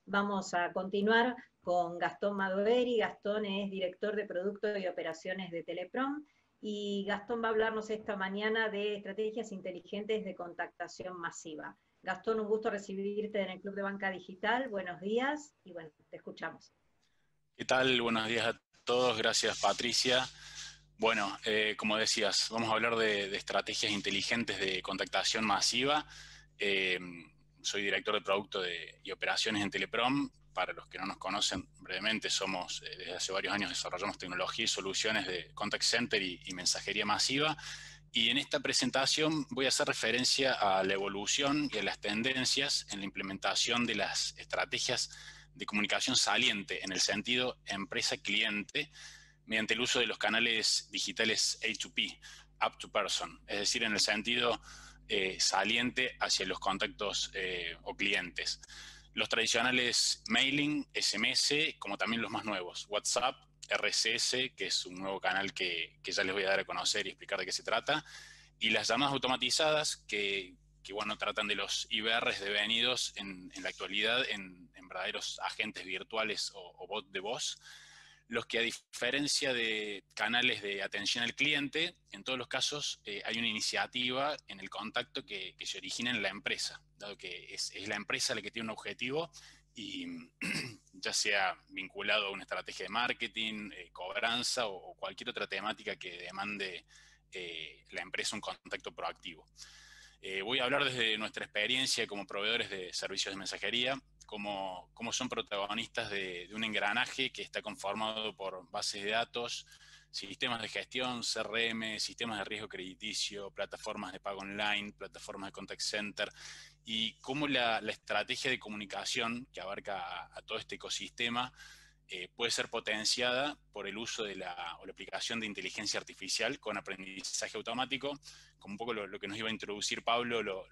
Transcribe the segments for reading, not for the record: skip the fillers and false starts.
Vamos a continuar con Gastón Madoveri. Gastón es director de Producto y Operaciones de Teleprom, y Gastón va a hablarnos esta mañana de estrategias inteligentes de contactación masiva. Gastón, un gusto recibirte en el Club de Banca Digital. Buenos días y bueno, te escuchamos. ¿Qué tal? Buenos días a todos. Gracias, Patricia. Bueno, como decías, vamos a hablar de estrategias inteligentes de contactación masiva. Eh, Soy director de producto y operaciones en Teleprom. Para los que no nos conocen brevemente, somos desde hace varios años desarrollamos tecnología y soluciones de contact center y mensajería masiva. Y en esta presentación voy a hacer referencia a la evolución y a las tendencias en la implementación de las estrategias de comunicación saliente en el sentido empresa-cliente mediante el uso de los canales digitales A2P, Up to Person, es decir, en el sentido saliente hacia los contactos o clientes. Los tradicionales mailing, SMS, como también los más nuevos, WhatsApp, RCS, que es un nuevo canal que ya les voy a dar a conocer y explicar de qué se trata, y las llamadas automatizadas que bueno, tratan de los IVRs devenidos en la actualidad en verdaderos agentes virtuales o bot de voz, los que a diferencia de canales de atención al cliente, en todos los casos hay una iniciativa en el contacto que se origina en la empresa, dado que es la empresa la que tiene un objetivo y ya sea vinculado a una estrategia de marketing, cobranza o cualquier otra temática que demande la empresa un contacto proactivo. Voy a hablar desde nuestra experiencia como proveedores de servicios de mensajería, cómo son protagonistas de un engranaje que está conformado por bases de datos, sistemas de gestión, CRM, sistemas de riesgo crediticio, plataformas de pago online, plataformas de contact center, y cómo la estrategia de comunicación que abarca a todo este ecosistema puede ser potenciada por el uso de la aplicación de inteligencia artificial con aprendizaje automático. Como un poco lo que nos iba a introducir Pablo,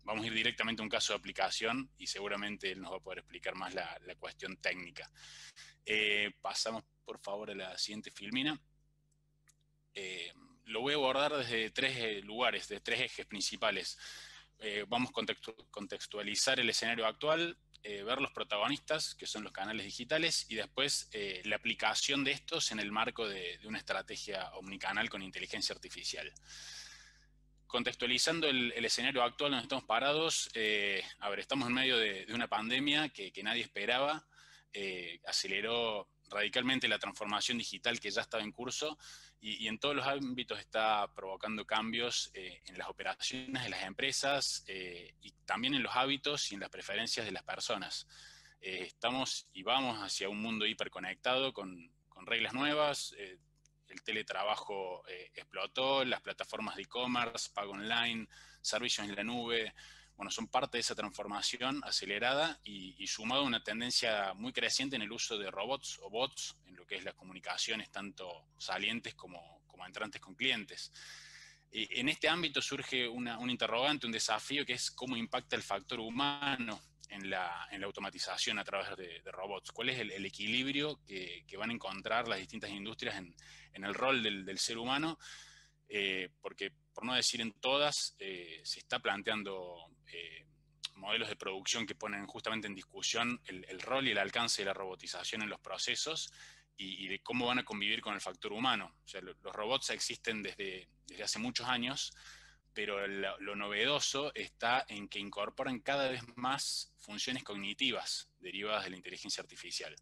vamos a ir directamente a un caso de aplicación y seguramente él nos va a poder explicar más la cuestión técnica. Pasamos por favor a la siguiente filmina. Lo voy a abordar desde tres lugares, de tres ejes principales. Vamos a contextualizar el escenario actual, ver los protagonistas, que son los canales digitales, y después la aplicación de estos en el marco de una estrategia omnicanal con inteligencia artificial. Contextualizando el escenario actual donde estamos parados, a ver, estamos en medio de una pandemia que nadie esperaba, aceleró radicalmente la transformación digital que ya estaba en curso y en todos los ámbitos está provocando cambios en las operaciones de las empresas y también en los hábitos y en las preferencias de las personas. Estamos y vamos hacia un mundo hiperconectado con reglas nuevas. El teletrabajo explotó, las plataformas de e-commerce, pago online, servicios en la nube, bueno, son parte de esa transformación acelerada y sumado a una tendencia muy creciente en el uso de robots o bots en lo que es las comunicaciones tanto salientes como entrantes con clientes. En este ámbito surge un interrogante, un desafío, que es cómo impacta el factor humano en la automatización a través de robots. ¿Cuál es el equilibrio que van a encontrar las distintas industrias en el rol del ser humano? Porque, por no decir en todas, se está planteando modelos de producción que ponen justamente en discusión el rol y el alcance de la robotización en los procesos y de cómo van a convivir con el factor humano. O sea, los robots existen desde hace muchos años, pero lo novedoso está en que incorporan cada vez más funciones cognitivas derivadas de la inteligencia artificial.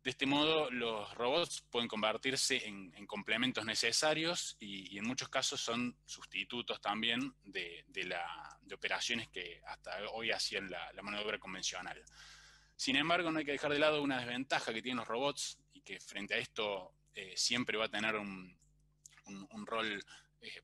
De este modo, los robots pueden convertirse en complementos necesarios y en muchos casos son sustitutos también de operaciones que hasta hoy hacían la mano de obra convencional. Sin embargo, no hay que dejar de lado una desventaja que tienen los robots y que frente a esto siempre va a tener un rol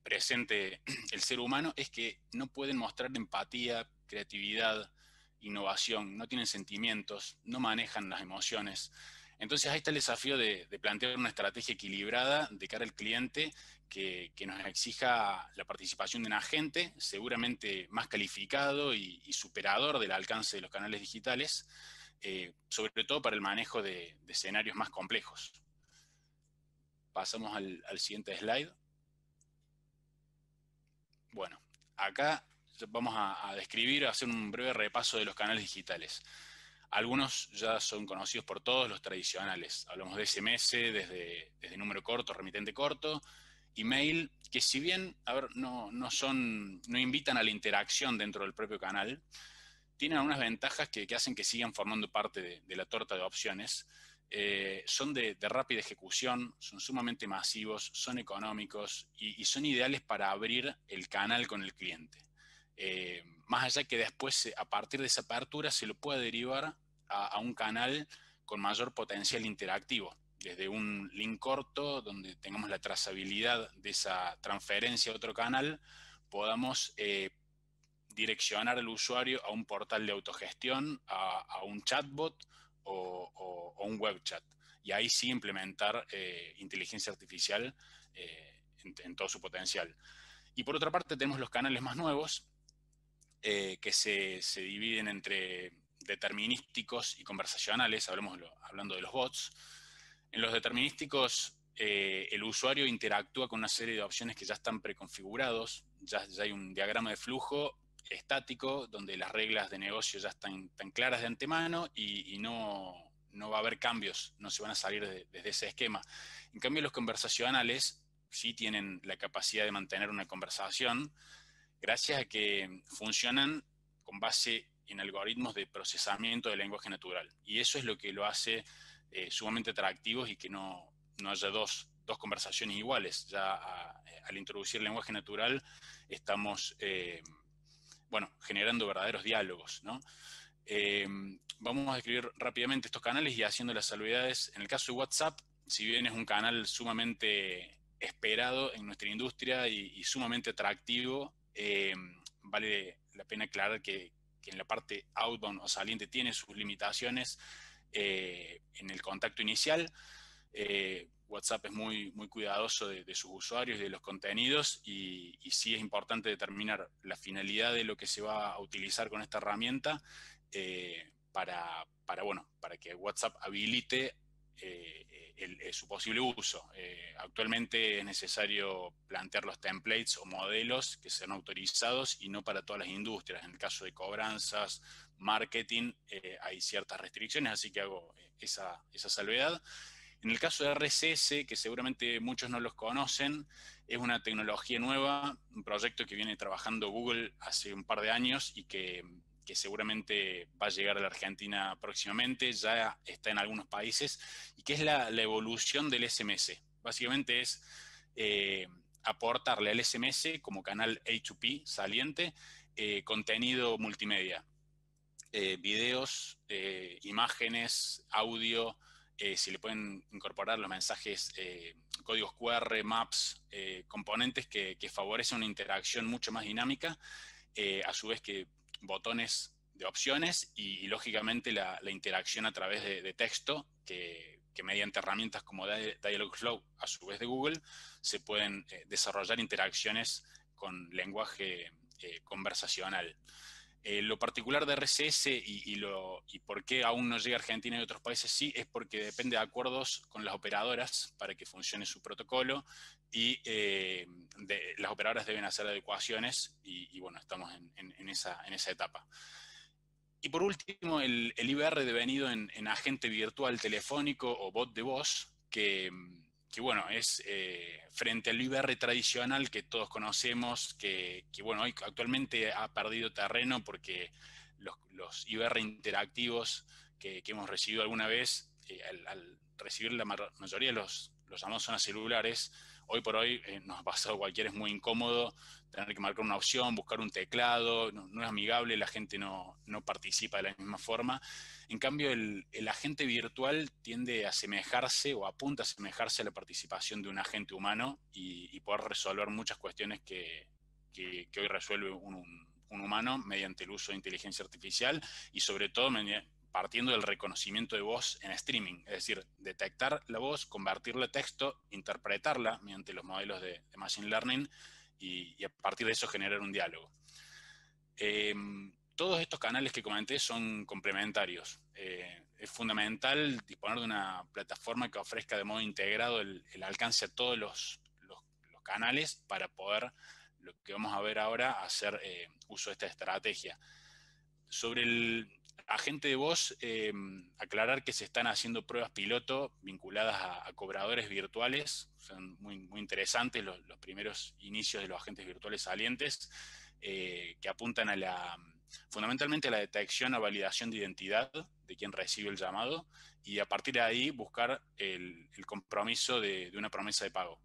presente el ser humano, es que no pueden mostrar empatía, creatividad, innovación, no tienen sentimientos, no manejan las emociones. Entonces ahí está el desafío de plantear una estrategia equilibrada de cara al cliente que nos exija la participación de un agente, seguramente más calificado y superador del alcance de los canales digitales, sobre todo para el manejo de escenarios más complejos. Pasamos al siguiente slide. Bueno, acá vamos a describir, a hacer un breve repaso de los canales digitales. Algunos ya son conocidos por todos, los tradicionales. Hablamos de SMS, desde número corto, remitente corto, email, que si bien, a ver, no invitan a la interacción dentro del propio canal, tienen algunas ventajas que hacen que sigan formando parte de la torta de opciones. Son de rápida ejecución, son sumamente masivos, son económicos y son ideales para abrir el canal con el cliente. Más allá que después, a partir de esa apertura, se lo pueda derivar a un canal con mayor potencial interactivo, desde un link corto, donde tengamos la trazabilidad de esa transferencia a otro canal, podamos direccionar al usuario a un portal de autogestión, a un chatbot o un web chat. Y ahí sí implementar inteligencia artificial en todo su potencial. Y por otra parte tenemos los canales más nuevos, que se dividen entre determinísticos y conversacionales, hablando de los bots. En los determinísticos, el usuario interactúa con una serie de opciones que ya están preconfigurados, ya hay un diagrama de flujo estático donde las reglas de negocio ya están tan claras de antemano y no va a haber cambios, no se van a salir desde ese esquema. En cambio, los conversacionales sí tienen la capacidad de mantener una conversación, gracias a que funcionan con base en algoritmos de procesamiento del lenguaje natural. Y eso es lo que lo hace sumamente atractivos y que no haya dos conversaciones iguales. Ya al introducir el lenguaje natural estamos generando verdaderos diálogos, ¿no? Vamos a describir rápidamente estos canales y haciendo las salvedades. En el caso de WhatsApp, si bien es un canal sumamente esperado en nuestra industria y sumamente atractivo, vale la pena aclarar que en la parte outbound o saliente tiene sus limitaciones en el contacto inicial. WhatsApp es muy cuidadoso de sus usuarios y de los contenidos y sí es importante determinar la finalidad de lo que se va a utilizar con esta herramienta para que WhatsApp habilite su posible uso. Actualmente es necesario plantear los templates o modelos que sean autorizados y no para todas las industrias. En el caso de cobranzas, marketing, hay ciertas restricciones, así que hago esa salvedad. En el caso de RCS, que seguramente muchos no los conocen, es una tecnología nueva, un proyecto que viene trabajando Google hace un par de años y que seguramente va a llegar a la Argentina próximamente, ya está en algunos países, y que es la evolución del SMS. Básicamente es aportarle al SMS como canal A2P saliente contenido multimedia, videos, imágenes, audio, si le pueden incorporar los mensajes, códigos QR, maps, componentes que favorecen una interacción mucho más dinámica, a su vez que botones de opciones y lógicamente la interacción a través de texto que mediante herramientas como Dialogflow, a su vez de Google, se pueden desarrollar interacciones con lenguaje conversacional. Lo particular de RCS y por qué aún no llega a Argentina y otros países sí, es porque depende de acuerdos con las operadoras para que funcione su protocolo y las operadoras deben hacer adecuaciones y bueno, estamos en esa etapa. Y por último, el IVR devenido en agente virtual telefónico o bot de voz, que bueno, es frente al IVR tradicional que todos conocemos, que bueno, hoy actualmente ha perdido terreno porque los IVR interactivos que hemos recibido alguna vez, al recibir la mayoría de los llamados zonas celulares, hoy por hoy nos ha pasado cualquiera, es muy incómodo tener que marcar una opción, buscar un teclado, no es amigable, la gente no participa de la misma forma. En cambio, el agente virtual tiende a asemejarse o apunta a asemejarse a la participación de un agente humano y poder resolver muchas cuestiones que hoy resuelve un humano mediante el uso de inteligencia artificial y sobre todo partiendo del reconocimiento de voz en streaming, es decir, detectar la voz, convertirla a texto, interpretarla mediante los modelos de Machine Learning y a partir de eso generar un diálogo. Todos estos canales que comenté son complementarios. Es fundamental disponer de una plataforma que ofrezca de modo integrado el alcance a todos los canales para poder, lo que vamos a ver ahora, hacer uso de esta estrategia. Sobre agente de voz, aclarar que se están haciendo pruebas piloto vinculadas a cobradores virtuales. Son muy interesantes los primeros inicios de los agentes virtuales salientes, que apuntan fundamentalmente a la detección o validación de identidad de quien recibe el llamado, y a partir de ahí buscar el compromiso de una promesa de pago.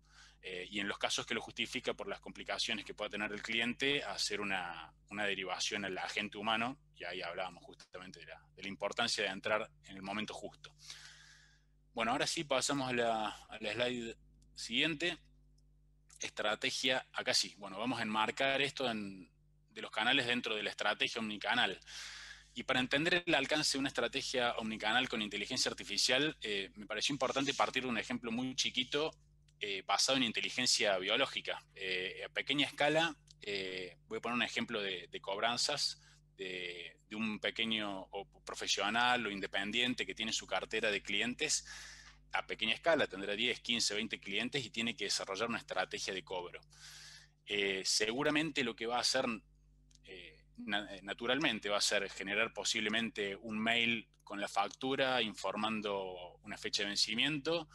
Y en los casos que lo justifica por las complicaciones que pueda tener el cliente, hacer una derivación al agente humano, y ahí hablábamos justamente de la importancia de entrar en el momento justo. Bueno, ahora sí pasamos a la slide siguiente. Estrategia, acá sí, bueno, vamos a enmarcar esto de los canales dentro de la estrategia omnicanal. Y para entender el alcance de una estrategia omnicanal con inteligencia artificial, me pareció importante partir de un ejemplo muy chiquito, basado en inteligencia biológica. A pequeña escala, voy a poner un ejemplo de cobranzas de un pequeño o profesional o independiente que tiene su cartera de clientes. A pequeña escala tendrá 10, 15, 20 clientes y tiene que desarrollar una estrategia de cobro. Seguramente lo que va a hacer naturalmente va a ser generar posiblemente un mail con la factura informando una fecha de vencimiento.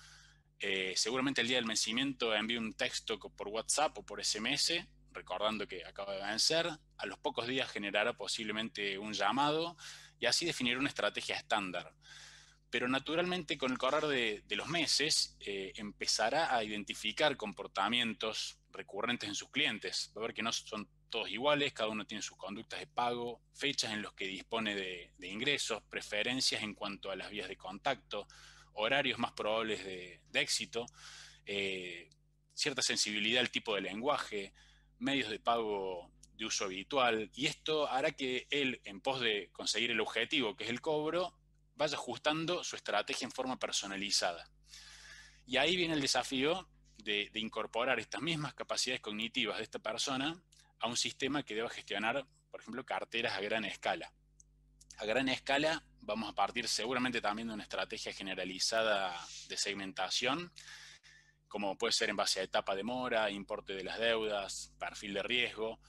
Seguramente el día del vencimiento envíe un texto por WhatsApp o por SMS recordando que acaba de vencer. A los pocos días generará posiblemente un llamado y así definir una estrategia estándar. Pero naturalmente con el correr de los meses empezará a identificar comportamientos recurrentes en sus clientes. Va a ver que no son todos iguales, cada uno tiene sus conductas de pago, fechas en las que dispone de ingresos, preferencias en cuanto a las vías de contacto, horarios más probables de éxito, cierta sensibilidad al tipo de lenguaje, medios de pago de uso habitual, y esto hará que él, en pos de conseguir el objetivo, que es el cobro, vaya ajustando su estrategia en forma personalizada. Y ahí viene el desafío de incorporar estas mismas capacidades cognitivas de esta persona a un sistema que deba gestionar, por ejemplo, carteras a gran escala. A gran escala vamos a partir seguramente también de una estrategia generalizada de segmentación, como puede ser en base a etapa de mora, importe de las deudas, perfil de riesgo,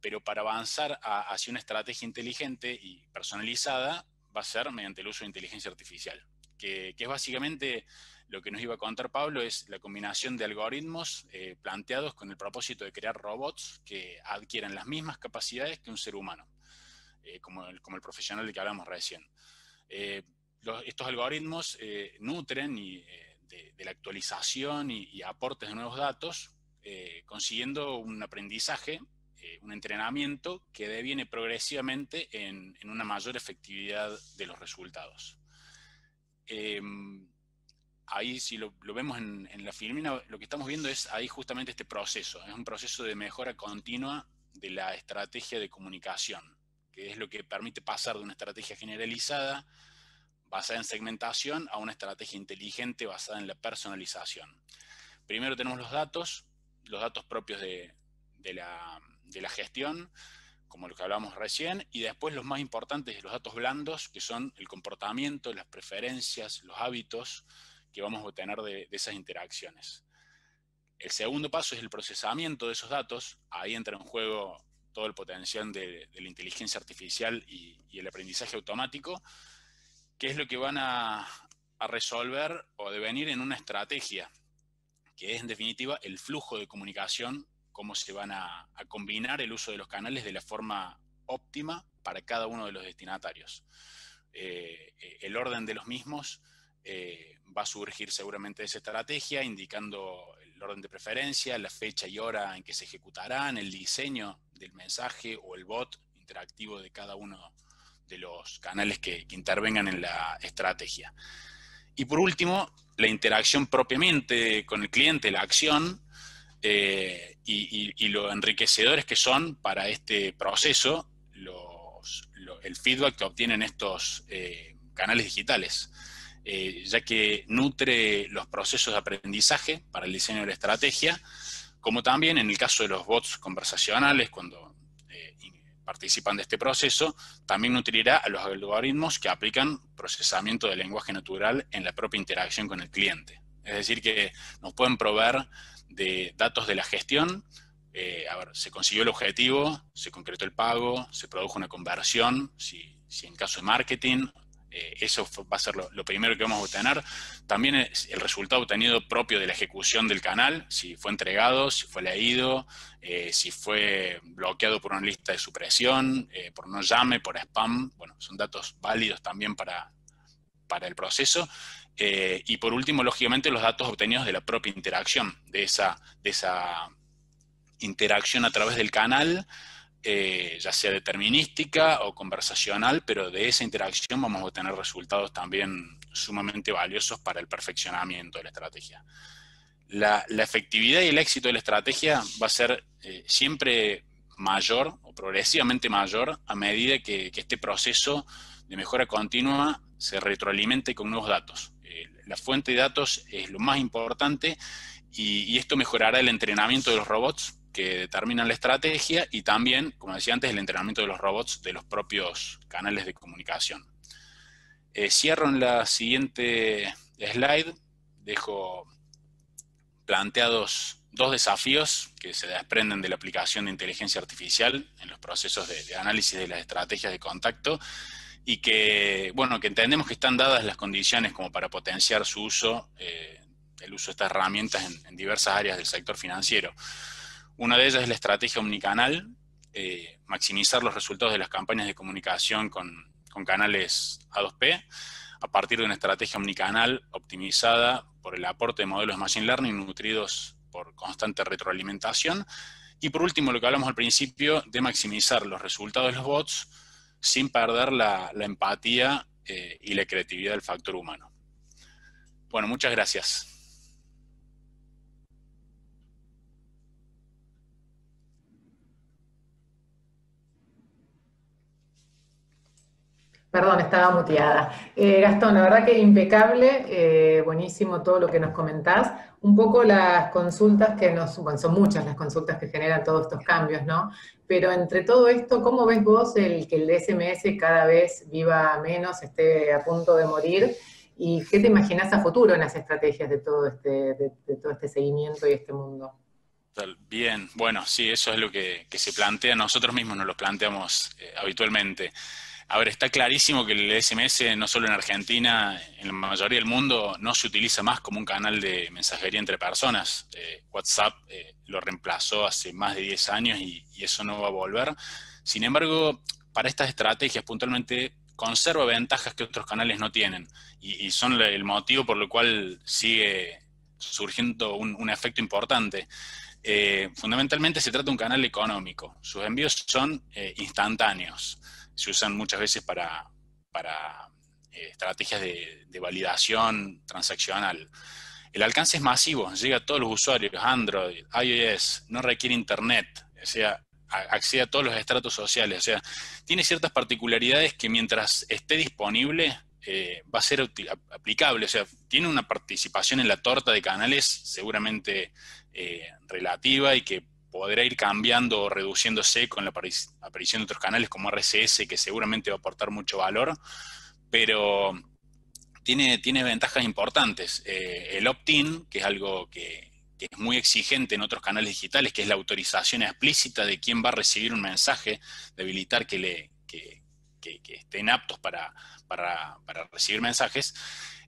pero para avanzar hacia una estrategia inteligente y personalizada va a ser mediante el uso de inteligencia artificial, que es básicamente lo que nos iba a contar Pablo, es la combinación de algoritmos planteados con el propósito de crear robots que adquieran las mismas capacidades que un ser humano, como el profesional del que hablamos recién. Estos algoritmos nutren de la actualización y aportes de nuevos datos, consiguiendo un aprendizaje, un entrenamiento que deviene progresivamente en una mayor efectividad de los resultados. Ahí si lo vemos en la filmina, lo que estamos viendo es ahí justamente este proceso, es un proceso de mejora continua de la estrategia de comunicación, que es lo que permite pasar de una estrategia generalizada basada en segmentación a una estrategia inteligente basada en la personalización. Primero tenemos los datos propios de la gestión, como lo que hablábamos recién, y después los más importantes, los datos blandos, que son el comportamiento, las preferencias, los hábitos que vamos a obtener de esas interacciones. El segundo paso es el procesamiento de esos datos. Ahí entra en juego todo el potencial de la inteligencia artificial y el aprendizaje automático, que es lo que van a resolver o devenir en una estrategia, que es en definitiva el flujo de comunicación, cómo se van a combinar el uso de los canales de la forma óptima para cada uno de los destinatarios. El orden de los mismos va a surgir seguramente de esa estrategia, indicando el orden de preferencia, la fecha y hora en que se ejecutarán, el diseño del mensaje o el bot interactivo de cada uno de los canales que intervengan en la estrategia. Y por último, la interacción propiamente con el cliente, la acción, y lo enriquecedores que son para este proceso el feedback que obtienen estos canales digitales, ya que nutre los procesos de aprendizaje para el diseño de la estrategia, como también en el caso de los bots conversacionales, cuando participan de este proceso, también nutrirá a los algoritmos que aplican procesamiento del lenguaje natural en la propia interacción con el cliente. Es decir, que nos pueden proveer de datos de la gestión. Se consiguió el objetivo, se concretó el pago, se produjo una conversión, si si en caso de marketing, eso va a ser lo primero que vamos a obtener. También es el resultado obtenido propio de la ejecución del canal, si fue entregado, si fue leído, si fue bloqueado por una lista de supresión, por no llame, por spam. Bueno, son datos válidos también para el proceso. Y por último, lógicamente, los datos obtenidos de la propia interacción, de esa interacción a través del canal, ya sea determinística o conversacional, pero de esa interacción vamos a obtener resultados también sumamente valiosos para el perfeccionamiento de la estrategia. La efectividad y el éxito de la estrategia va a ser siempre mayor o progresivamente mayor a medida que este proceso de mejora continua se retroalimente con nuevos datos. La fuente de datos es lo más importante y esto mejorará el entrenamiento de los robots que determinan la estrategia y también, como decía antes, el entrenamiento de los robots de los propios canales de comunicación. Cierro en la siguiente slide, dejo planteados dos desafíos que se desprenden de la aplicación de inteligencia artificial en los procesos de análisis de las estrategias de contacto y que, bueno, que entendemos que están dadas las condiciones como para potenciar su uso, el uso de estas herramientas en diversas áreas del sector financiero. Una de ellas es la estrategia omnicanal, maximizar los resultados de las campañas de comunicación con canales A2P, a partir de una estrategia omnicanal optimizada por el aporte de modelos de Machine Learning nutridos por constante retroalimentación. Y por último, lo que hablamos al principio, de maximizar los resultados de los bots sin perder la empatía y la creatividad del factor humano. Bueno, muchas gracias. Perdón, estaba muteada. Gastón, la verdad que impecable, buenísimo todo lo que nos comentás. Un poco las consultas que bueno, son muchas las consultas que generan todos estos cambios, ¿no? Pero entre todo esto, ¿cómo ves vos que el SMS cada vez viva menos, esté a punto de morir? ¿Y qué te imaginás a futuro en las estrategias de todo este seguimiento y este mundo? Bien, bueno, sí, eso es lo que se plantea. Nosotros mismos nos lo planteamos habitualmente. A ver, está clarísimo que el SMS, no solo en Argentina, en la mayoría del mundo, no se utiliza más como un canal de mensajería entre personas. WhatsApp lo reemplazó hace más de 10 años y eso no va a volver. Sin embargo, para estas estrategias puntualmente conserva ventajas que otros canales no tienen y son el motivo por el cual sigue surgiendo un efecto importante. Fundamentalmente se trata de un canal económico. Sus envíos son instantáneos. Se usan muchas veces para estrategias de validación transaccional. El alcance es masivo, llega a todos los usuarios, Android, iOS, no requiere internet, o sea, accede a todos los estratos sociales, o sea, tiene ciertas particularidades que mientras esté disponible va a ser aplicable, o sea, tiene una participación en la torta de canales seguramente relativa y que podrá ir cambiando o reduciéndose con la aparición de otros canales como RCS, que seguramente va a aportar mucho valor, pero tiene ventajas importantes. El opt-in, que es algo que es muy exigente en otros canales digitales, que es la autorización explícita de quién va a recibir un mensaje, de habilitar que estén aptos para recibir mensajes,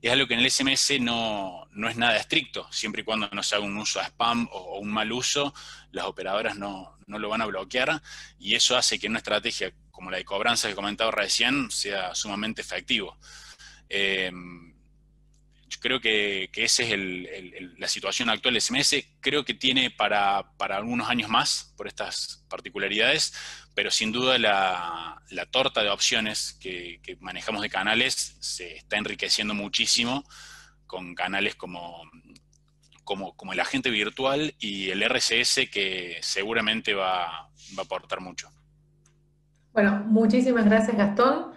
es algo que en el SMS no es nada estricto. Siempre y cuando no se haga un uso a spam o un mal uso, las operadoras no lo van a bloquear, y eso hace que una estrategia como la de cobranza que comentaba recién sea sumamente efectivo. Yo creo que esa es la situación actual del SMS. Creo que tiene para algunos años más por estas particularidades, pero sin duda la torta de opciones que manejamos de canales se está enriqueciendo muchísimo con canales como el agente virtual y el RCS, que seguramente va a aportar mucho. Bueno, muchísimas gracias, Gastón.